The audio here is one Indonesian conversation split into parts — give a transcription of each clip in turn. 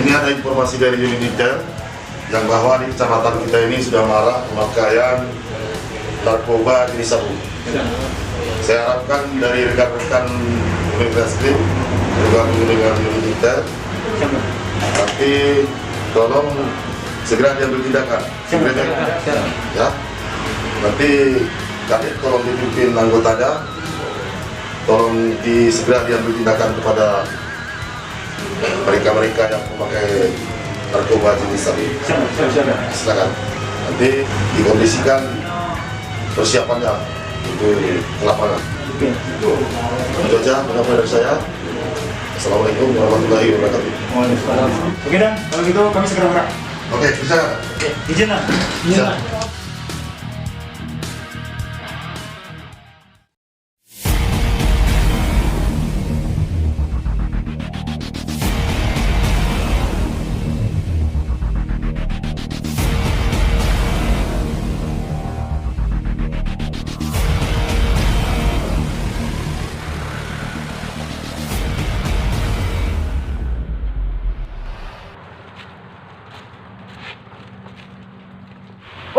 Ini ada informasi dari unit detail yang bahwa di kecamatan kita ini sudah marak pemakaian narkoba jenis sabu. Saya harapkan dari rekan-rekan unit reskrim bergabung dengan unit detail, nanti tolong segera diambil tindakan. Ya, nanti kadit tolong dipimpin anggotanya, tolong segera diambil tindakan kepada mereka-mereka yang memakai narkoba jenis sabu. Silakan. Nanti dikondisikan persiapannya untuk lapangan. Itu aja pendapat dari saya. Assalamualaikum warahmatullahi wabarakatuh. Oke dan kalau gitu kami segera bergerak. Oke, bisa. Izin lah. Bisa.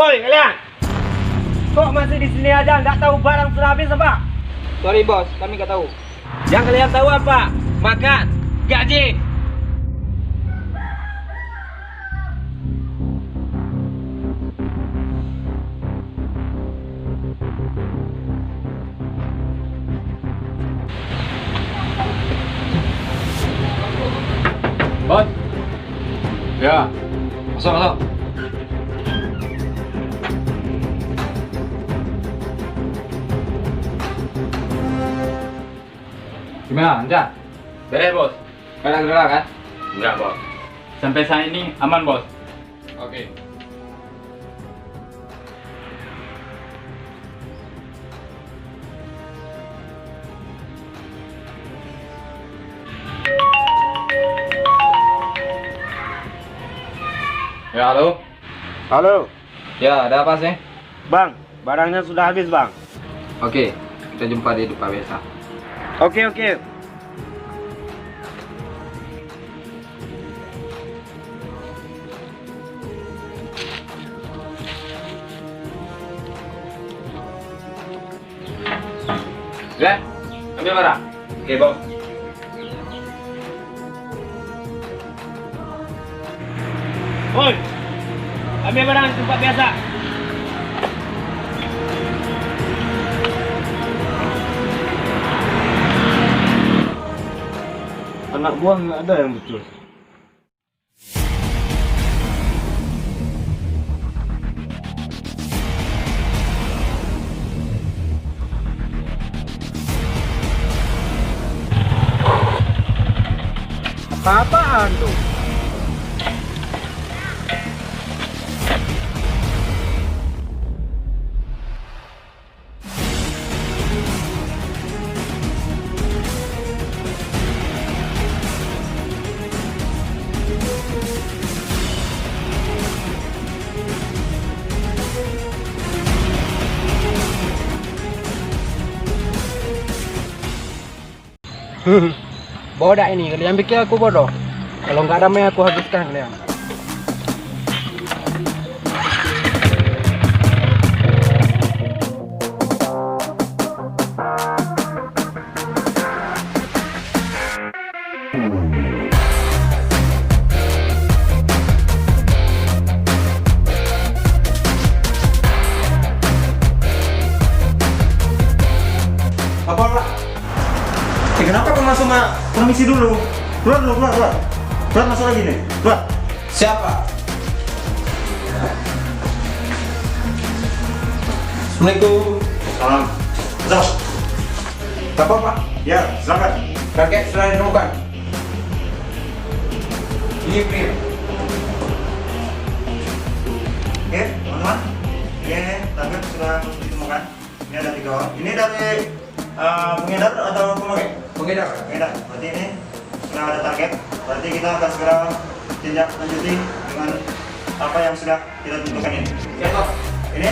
Woi kalian, kok masih di sini aja nggak tahu barang sudah habis apa? Sorry bos, kami nggak tahu. Yang kalian tahu apa? Makan, gaji. Bos. Ya. Masuk. Gimana, lancar? Beres bos? Gak ada kan? Enggak bos. Sampai saat ini aman bos? Oke. Ya halo? Halo, Ya ada apa sih? bang, barangnya sudah habis bang. Oke, kita jumpa di depan biasa. Oke. Ya, ambil barang. Oke bos. Woi, ambil barang di tempat biasa. Anak buah nggak ada yang betul. Apa-apaan tuh? Bodoh ini, kalian pikir aku bodoh? Kalau nggak damai aku habiskan kalian. Apa pak? Kenapa kau masuk permisi dulu? Keluar. Keluar masuk lagi nih. Keluar. Siapa? Assalamualaikum. Salam. Masuk. Apa pak? Ya, silakan. Kakek sudah ditemukan. Ini print. Oke, teman-teman. Ini target sudah ditemukan. Ini ada 3 orang. Ini dari pengedar atau pemakai? Pengedar. Pengedar. Berarti ini sudah ada target. Berarti kita akan segera tindak lanjuti dengan apa yang sudah kita tentukan ini. Ya Pak. Ini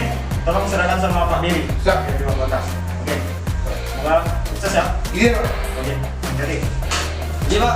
tolong serahkan sama Pak Billy. Siap. Dari Dewan Lantas. Oke. Semoga sukses ya. Iya Pak. Oke. Jadi. Iya Pak.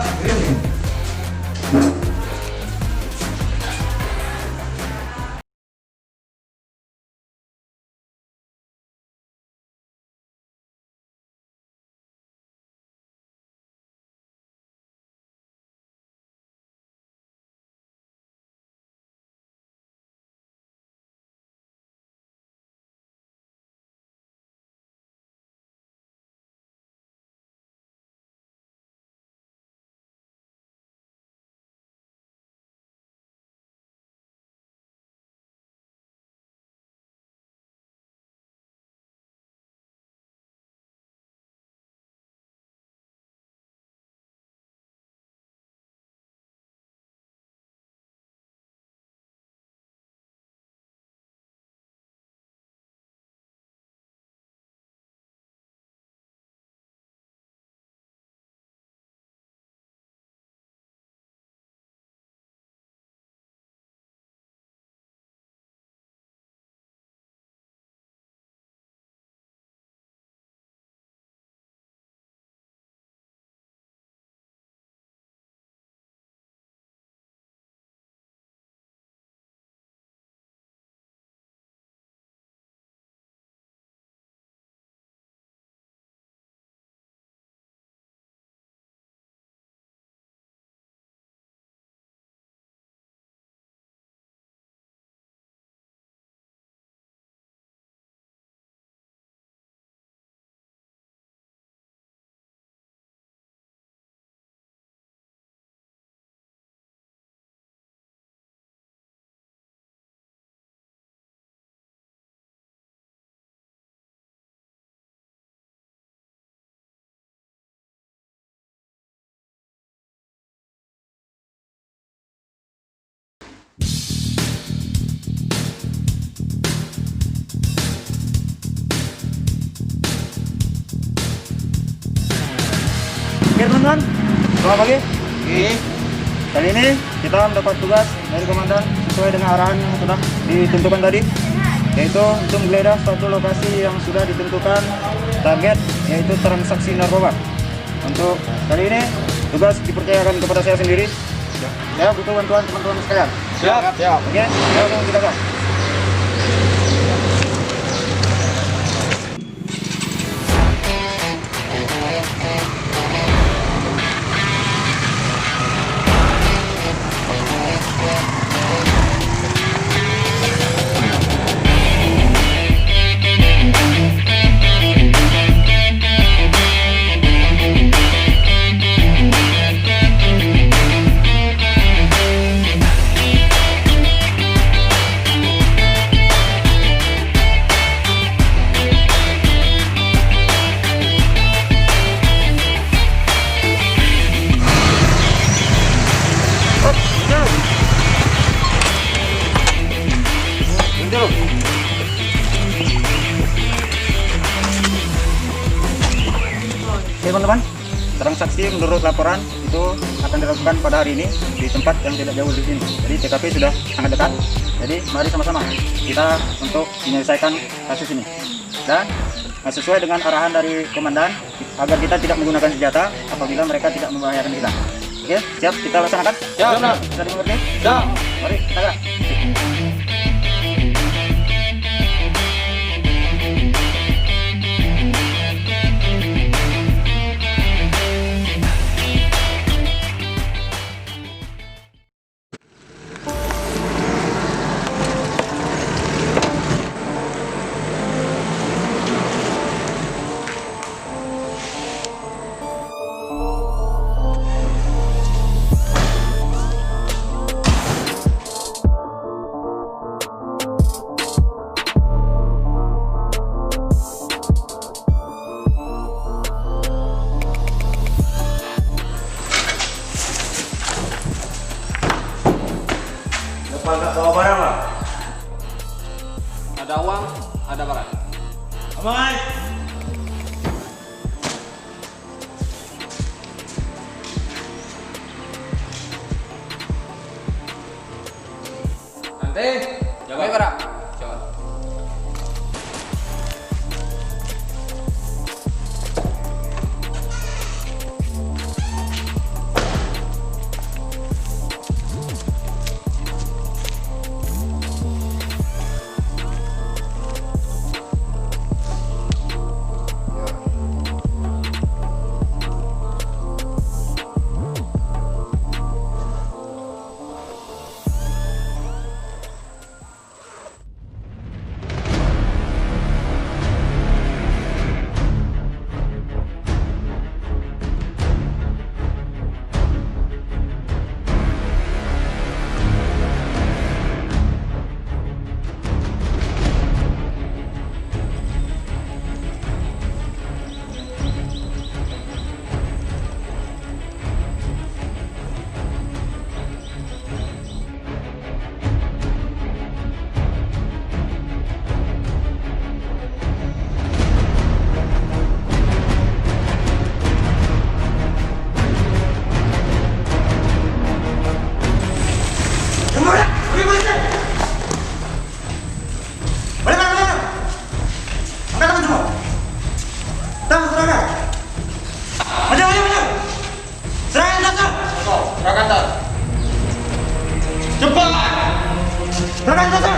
Oke teman-teman, selamat pagi. Kali ini kita mendapat tugas dari komandan sesuai dengan arahan yang sudah ditentukan tadi, yaitu untuk menggeledah suatu lokasi yang sudah ditentukan target, yaitu transaksi narkoba. Untuk kali ini tugas dipercayakan kepada saya sendiri. Saya butuh bantuan teman-teman sekalian. Siap. Oke, langsung kita gas. Oke teman-teman, transaksi menurut laporan itu akan dilakukan pada hari ini di tempat yang tidak jauh dari sini. Jadi TKP sudah sangat dekat. Jadi mari sama-sama kita untuk menyelesaikan kasus ini. Dan sesuai dengan arahan dari komandan agar kita tidak menggunakan senjata apabila mereka tidak membahayakan kita. Oke, siap kita laksanakan? Siap. Bisa dimengerti? Siap. Mari kita gerak. Nggak bawa barang lah. Ada uang, ada barang. Amai. Nanti, jaga barang. Coba. Serahkan